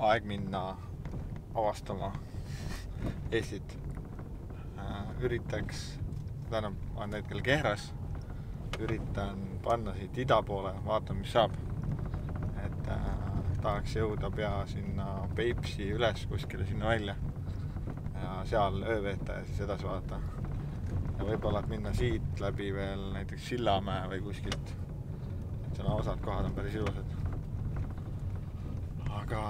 aeg minna avastama Eestit. Üritaks, tähendab, on hetkel Kehras, üritan panna siit ida poole, vaatan mis saab. Et tahaks jõuda pea sinna Peipsi üles kuskile sinna välja ja seal öö veeta ja siis edasi vaadata. Ja võib-olla minna siit läbi veel näiteks Sillamäe või kuskilt. Et seal osad kohad on päris ilusad. Aga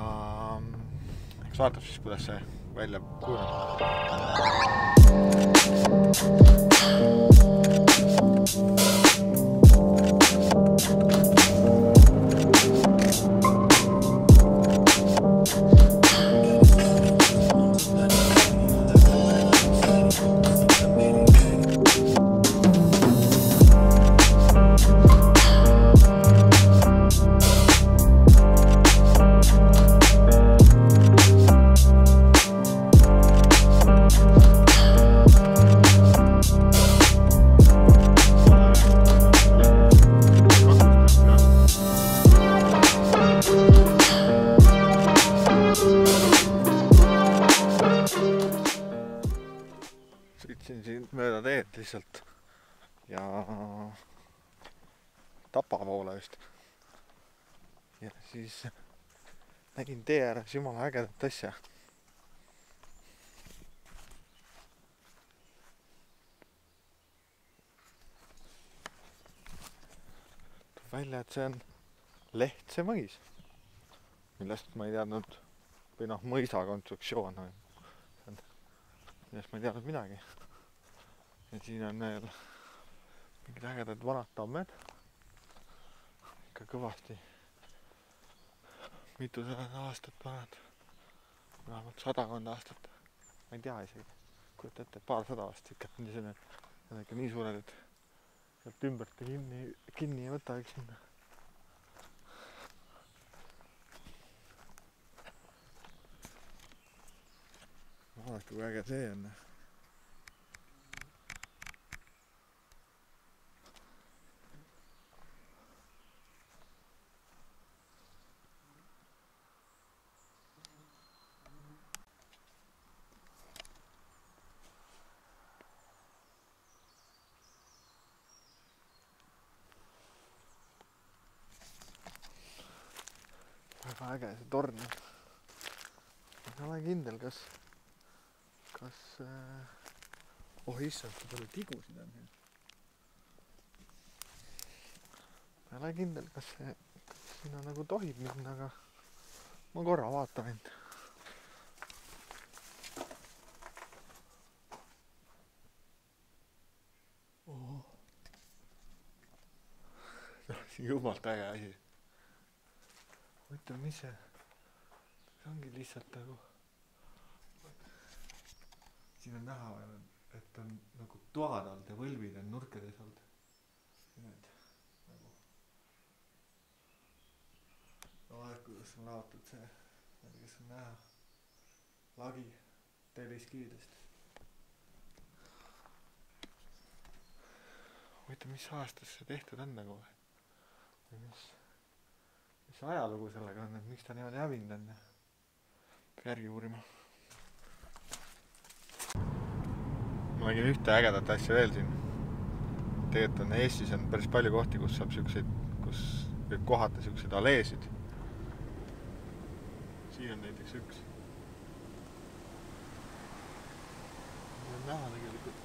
eks vaatab siis, kuidas see välja kujuneb. Sõitsin siin mööda teed lihtsalt ja Tapa poole just. Ja siis nägin tee ääres jumala ägedat asja. Tuleb välja, et see on Lehtse mõis, millest ma ei teadnud, või noh, mõisa konstruktsioon, millest ma ei teadnud midagi. Ja siin on veel mingid ägedad vanad tammed. Ikka kõvasti mitusada aastat vanad. Vähemalt 100 aastat. Ma ei tea isegi. Kujuta ette, paarsada aastat ikka. Need on ikka nii suured, et sealt ümbert kinni ei võta üks sinna. Vaadake, kui äge see on. Väga äge see torn. Ma ei ole kindel, kas oh issand, kui palju tigusid on siin. Ma ei ole kindel, kas sinna nagu tohib minna, aga ma korra vaatan end. Jumalt äge asi. Võtta, mis see ongi lihtsalt nagu siin on näha, et on nagu toad olnud ja võlvid on nurkades olnud. Need nagu vahet, kuidas on laotud see, kes on näha lagi telliskividest. Võita, mis aastas see tehtud on nagu või mis ajalugu sellega on, et miks ta niimoodi hävinud on ja järgi uurima. Ma nägin ühte ägedat asja veel siin. Tegelikult on Eestis on päris palju kohti, kus saab siukseid, kus võib kohata siukseid aleesid. Siin on näiteks üks. See on näha tegelikult.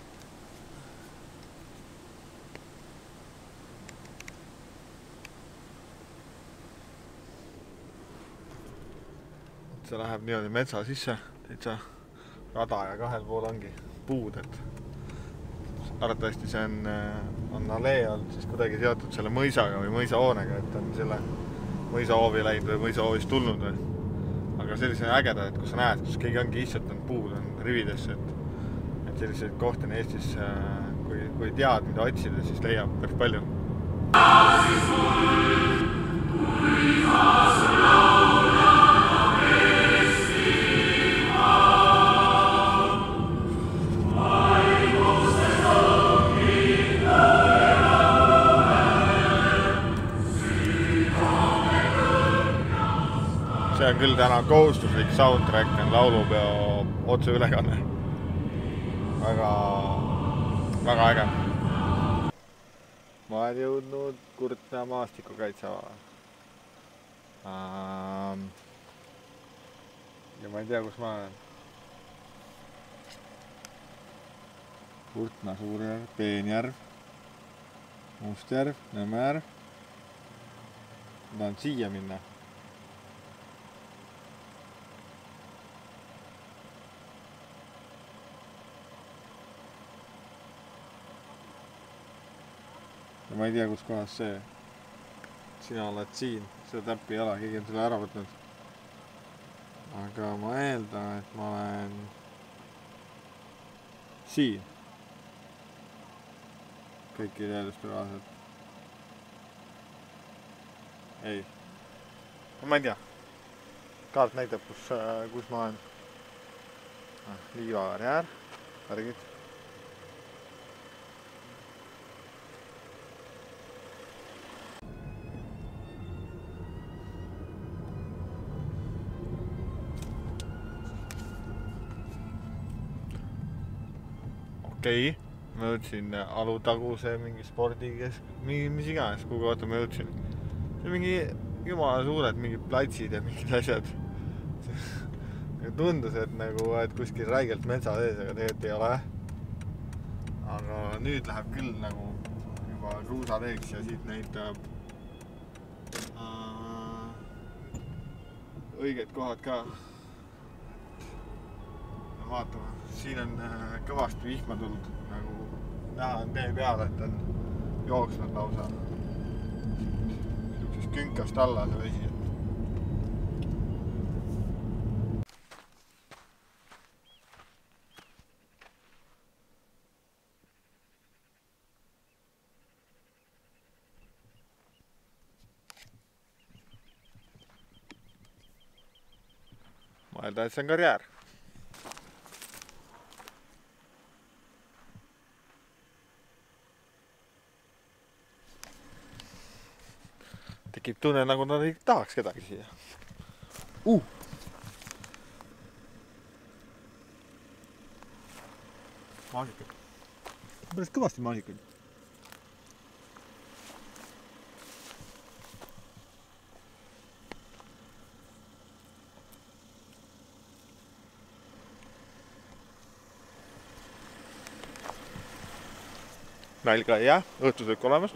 See läheb niimoodi metsa sisse, täitsa rada ja kahel pool ongi puud, et arvatavasti see on alee olnud siis kuidagi seotud selle mõisaga või mõisahoonega, et on selle mõisahoovi läinud või mõisahoovist tulnud või. Aga sellise ägeda, et kus sa näed, kus keegi ongi istutanud puud on rividesse, et selliseid kohti on Eestis, kui tead, mida otsida, siis leiab päris palju. See on küll täna kohustuslik soundtrack on laulupeo otseülekanne. Väga äge. Ma olen jõudnud Kurtna maastikukaitsealale. Ja ma ei tea, kus ma olen. Kurtna Suurjärv, Peenjärv, Mustjärv, Nõmmejärv. Ma tahan siia minna. Ja ma ei tea, kus kohas see. Sina oled siin, seda täppi ei ole, keegi on selle ära võtnud. Aga ma eeldan, et ma olen siin. Kõik ideaaliste kohaselt. Ei. Ma ei tea. Kaart näitab, kus ma olen. Liivakarjäär. Värgid. Okei, ma jõudsin Alutaguse mingi spordikesk, mis iganes, kuhu kohta ma jõudsin. See on mingi jumala suured mingid platsid ja mingid asjad. Tundus, et nagu et kuskil räigelt metsa ees, aga tegelikult ei ole. Aga nüüd läheb küll nagu juba kruusateeks ja siit näitab õiged kohad ka. Vaatame, siin on kõvasti vihma tulnud, nagu näha on tee peale, et on jooksnud lausa. Niisugusest künkast alla see vesi. Ma eeldan, et see on karjäär. Tekib tunne, nagu nad ei tahaks kedagi siia. Maasikad. Päris kõvasti maasikad. Nälga ei jää, õhtusöök olemas.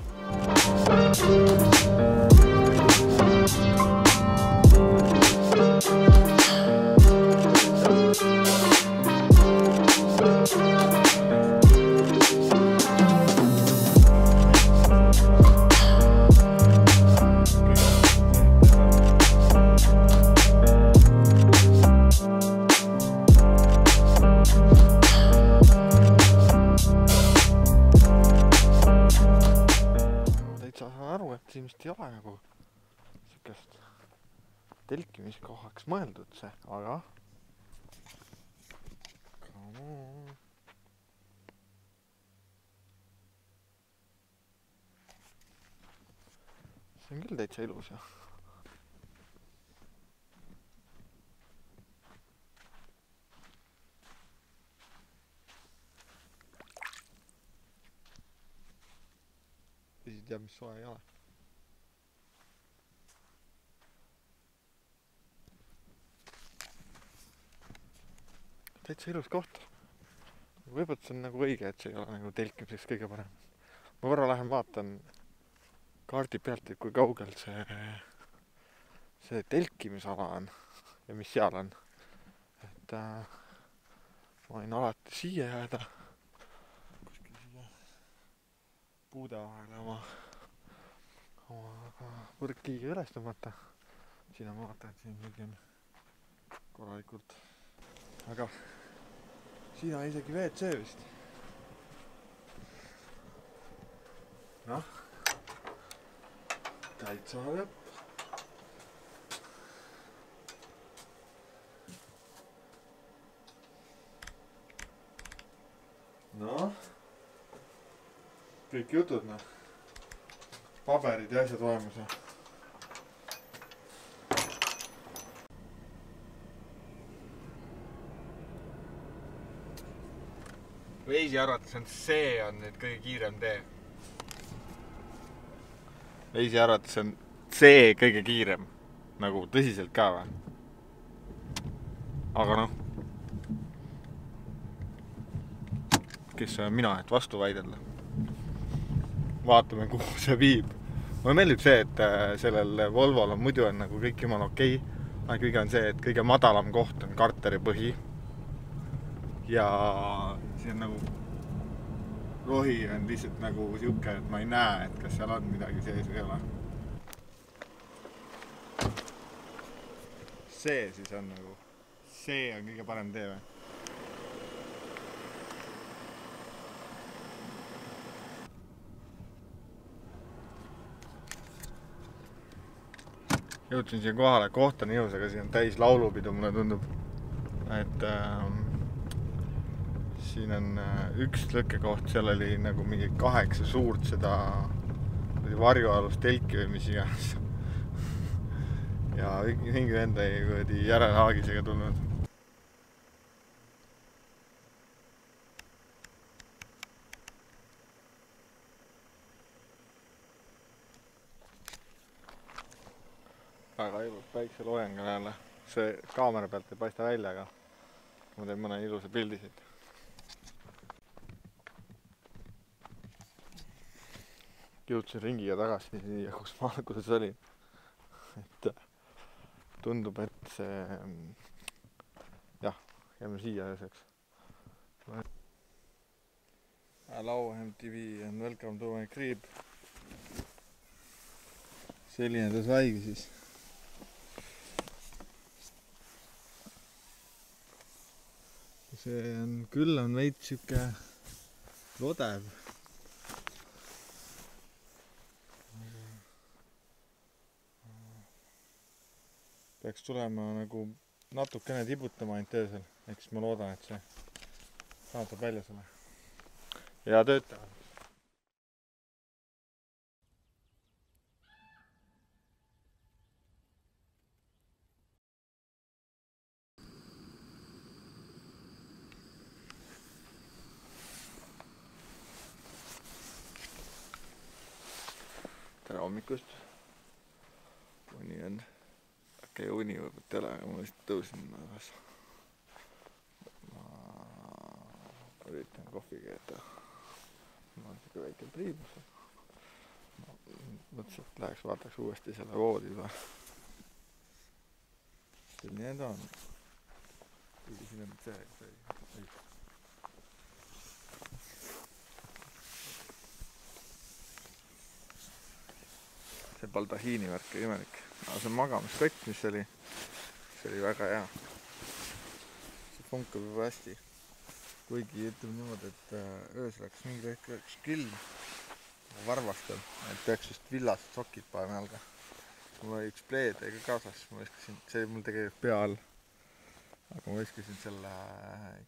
Siin vist ei ole nagu sükest telkimiskohaks mõeldud see, aga see on küll täitsa ilus ja vesi teab, mis soe ei ole. Täitsa ilus koht. Võib-olla see on nagu õige, et see ei ole nagu telkimiseks kõige parem. Ma korra lähen vaatan kaardi pealt, et kui kaugel see telkimisala on ja mis seal on. Et ma võin alati siia jääda. Kuskil siia puude vahele oma võrkliiga üles tõmmata. Siin on vaata, et siin kõik on korralikult. Aga siin on isegi WC vist. Noh, täitsa lõpp. Noh, kõik jutud, noh. Paberid ja asjad olemas. Veisi arvates on see on nüüd kõige kiirem tee. Veisi arvates on see kõige kiirem. Nagu tõsiselt ka või? Aga noh. Kes on mina, et vastu väidella. Vaatame, kuhu see viib. Mulle meeldib see, et sellel Volvol on muidu on nagu kõik jumal okei. Aga kõige on see, et kõige madalam koht on karteri põhi. Ja see on nagu rohi on lihtsalt nagu siuke, et ma ei näe, et kas seal on midagi sees või ei ole. See siis on nagu, see on kõige parem tee või? Jõudsin siia kohale, koht on ilus, aga siin on täis laulupidu, mulle tundub, et siin on üks lõkkekoht, seal oli nagu mingi 8 suurt seda varjualust telki või mis iganes. Ja mingi enda ei järelhaagisega tulnud. Väga ilus päikseloojang on jälle. See kaamera pealt ei paista välja, aga ma teen mõne ilusa pildi siit. Jõudsin ringiga tagasi siia, kus ma alguses olin. Et tundub, et see... jah, jääme siia ööseks. Hello MTV and welcome to my crib. Selline ta saigi siis. See on, küll on veits siuke lodev. Peaks tulema nagu natukene tibutama ainult öösel, eks ma loodan, et see saadab välja selle. Ja töötavad. Tere hommikust. Uni on. Okei, uni võivad tele, aga ma vist tõusin üles. Ma üritan kohvi keeta. Ma olen siuke väike priibus. Mõtlesin, et läheks vaataks uuesti selle voodi juba. Selline ta on. Kuigi siin on see. See baldahiini värk ei imelik. Aga see magamiskott, mis oli, see oli väga hea. See funkab juba hästi. Kuigi ütleme niimoodi, et öös läks mingi hetk külm varvastel, et peaks just villased sokid panema jalga. Mul oli üks pleedega kaasas, ma viskasin, see oli mul tegelikult pea all. Aga ma viskasin selle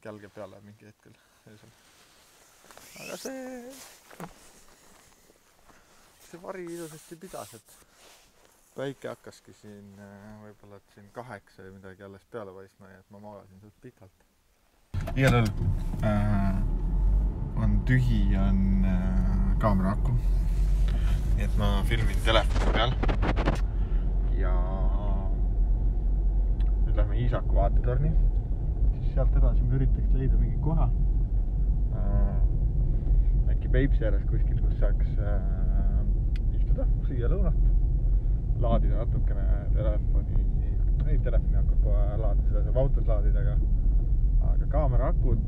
kälge peale mingi hetkel öösel. Aga see vari ilusasti pidas, et päike hakkaski siin võib-olla siin 8 või midagi alles peale paistma ja et ma magasin suht pikalt. Igal on tühi kaamera aku. Nii et ma filmin telefoni peal. Ja nüüd lähme Iisaku vaatetorni. Siis sealt edasi ma üritaks leida mingi koha. Äkki Peipsi ääres kuskil, kus saaks süüa lõunat, laadida natukene telefoni hakkab kohe laadida, seda saab autos laadida, aga kaamera akud,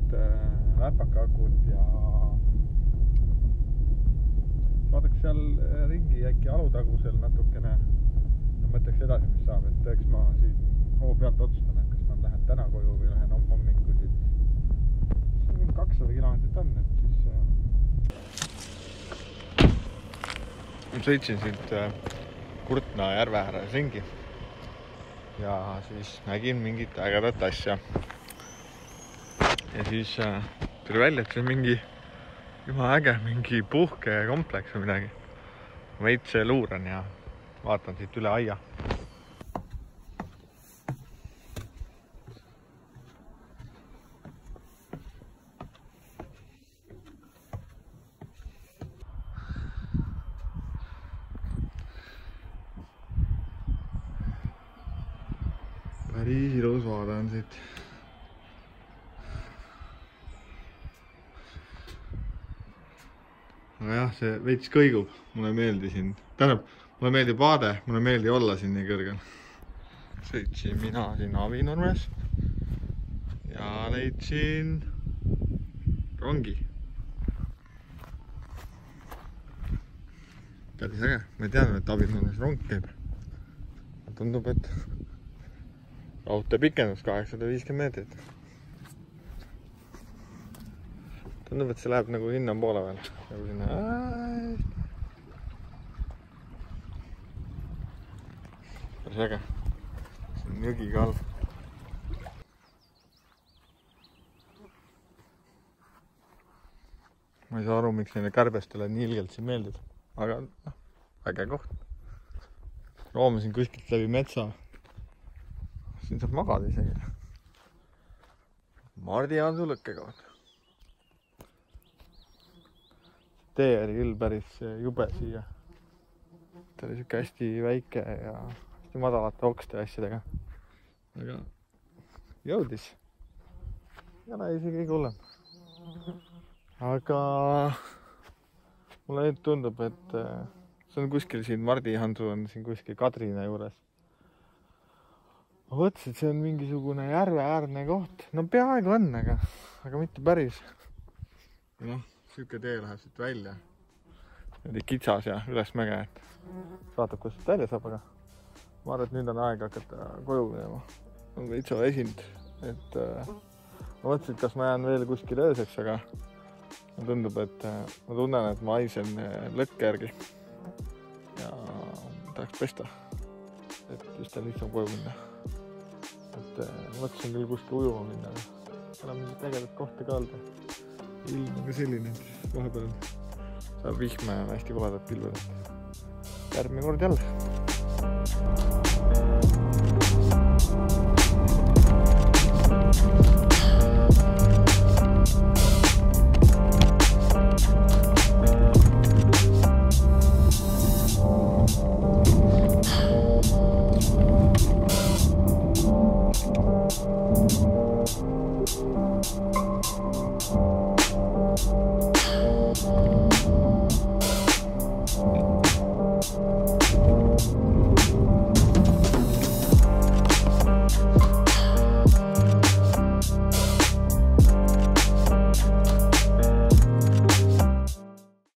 läpaka akud ja vaadaks seal ringi äkki alutagusel natukene ja mõtleks edasi, mis saab, et eks ma siin hoo pealt otsustan, et kas ma lähen täna koju või lähen hommikul siit. See on mingi 200 kilomeetrit on, et siis sõitsin siit Kurtna järve ääres ringi ja siis nägin mingit ägedat asja. Ja siis tuli välja, et see on mingi juba äge, mingi puhkekompleks või midagi. Ma veits luuran ja vaatan siit üle aia. päris ilus vaade on siit. aga jah, see veits kõigub, mulle meeldi siin. Tähendab, mulle meeldib vaade, mulle meeldib olla siin nii kõrgel. Sõitsin mina siin Avinurmes ja leidsin rongi. Päris äge, ma ei teadnud, et Avinurmes rong käib. Tundub, et raudtee pikendus 850 meetrit. Tundub, et see läheb nagu hinna poole veel. Nagu sinna. Päris äge. See on jõgi ka all. Ma ei saa aru, miks neile kärbestele nii ilgelt siin meeldib. Aga äge koht. Rooma siin kuskilt läbi metsa. Siin saab magada isegi. Mardi on su lõkkekoht. Tee oli küll päris jube siia. Ta oli siuke hästi väike ja hästi madalate okste asjadega. Aga jõudis. Ei ole isegi kõige hullem. Aga mulle nüüd tundub, et see on kuskil siin, Mardihansu on siin kuskil Kadrina juures. Ma mõtlesin, et see on mingisugune järveäärne koht. No peaaegu on, aga mitte päris. Noh, siuke tee läheb siit välja. Nüüd kitsas ja üles mäge, et vaatab, kus siit välja saab, aga ma arvan, et nüüd on aeg hakata koju minema. On veitsa esind, et ma mõtlesin, et kas ma jään veel kuskil ööseks, aga ma tundub, et ma tunnen, et ma haisen lõkke järgi ja tahaks pesta, et just on lihtsam koju minna. Et mõtlesin küll kuskil ujuma minna, aga enam mingit ägedat kohta ka olda. Ilm on ka selline, et vahepeal saab vihma ja hästi koledad pilved. Järgmine kord jälle.